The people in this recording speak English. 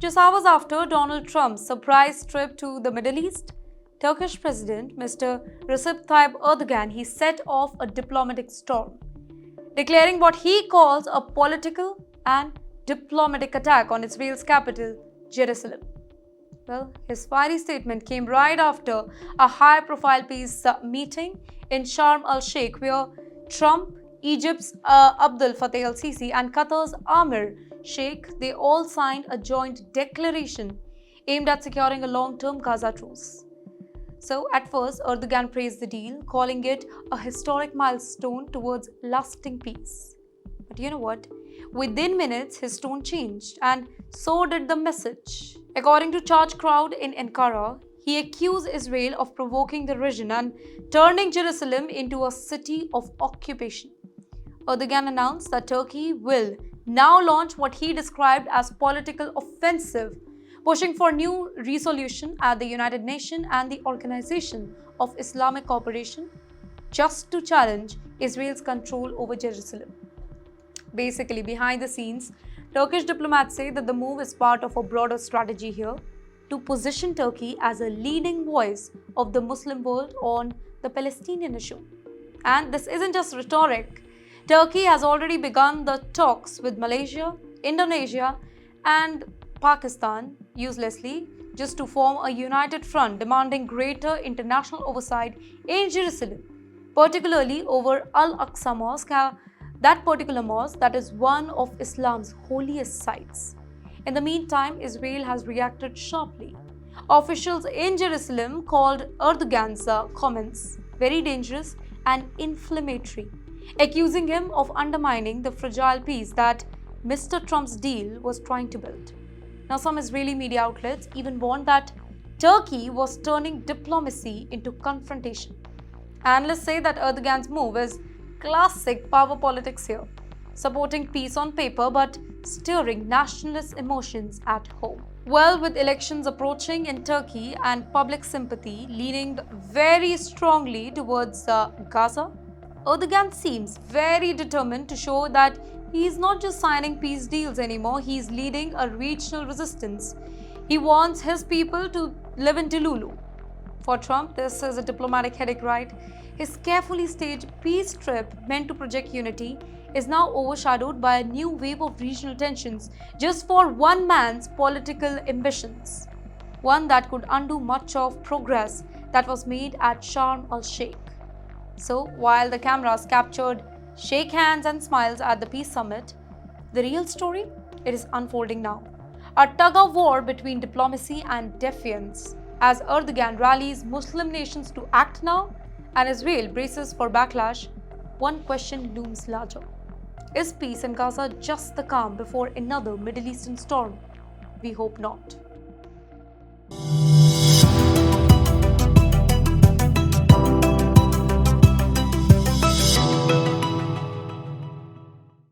Just hours after Donald Trump's surprise trip to the Middle East, Turkish President Mr. Recep Tayyip Erdoğan he set off a diplomatic storm, declaring what he calls a political and diplomatic attack on Israel's capital, Jerusalem. Well, his fiery statement came right after a high-profile peace meeting in Sharm El-Sheikh, where Trump, Egypt's Abdel Fattah el-Sisi, and Qatar's Emir Sheikh, they all signed a joint declaration aimed at securing a long-term Gaza truce. So, at first, Erdogan praised the deal, calling it a historic milestone towards lasting peace. But you know what? Within minutes, his tone changed, and so did the message. According to charged crowd in Ankara, he accused Israel of provoking the region and turning Jerusalem into a city of occupation. Erdogan announced that Turkey will now launch what he described as political offensive, pushing for new resolution at the United Nations and the Organization of Islamic Cooperation, just to challenge Israel's control over Jerusalem. Basically, behind the scenes, Turkish diplomats say that the move is part of a broader strategy here to position Turkey as a leading voice of the Muslim world on the Palestinian issue. And this isn't just rhetoric. Turkey has already begun the talks with Malaysia, Indonesia, and Pakistan, uselessly, just to form a united front demanding greater international oversight in Jerusalem, particularly over Al-Aqsa Mosque, that particular mosque that is one of Islam's holiest sites. In the meantime, Israel has reacted sharply. Officials in Jerusalem called Erdogan's comments very dangerous and inflammatory, accusing him of undermining the fragile peace that Mr. Trump's deal was trying to build. Now, some Israeli media outlets even warned that Turkey was turning diplomacy into confrontation. Analysts say that Erdogan's move is classic power politics here, supporting peace on paper but stirring nationalist emotions at home. Well, with elections approaching in Turkey and public sympathy leaning very strongly towards Gaza, Erdogan seems very determined to show that he is not just signing peace deals anymore, he is leading a regional resistance. He wants his people to live in Delulu. For Trump, this is a diplomatic headache, right? His carefully staged peace trip meant to project unity is now overshadowed by a new wave of regional tensions just for one man's political ambitions. One that could undo much of progress that was made at Sharm El-Sheikh. So, while the cameras captured shake hands and smiles at the peace summit, the real story, it is unfolding now. A tug-of-war between diplomacy and defiance as Erdogan rallies Muslim nations to act now and Israel braces for backlash. One question looms larger. Is peace in Gaza just the calm before another Middle Eastern storm? We hope not.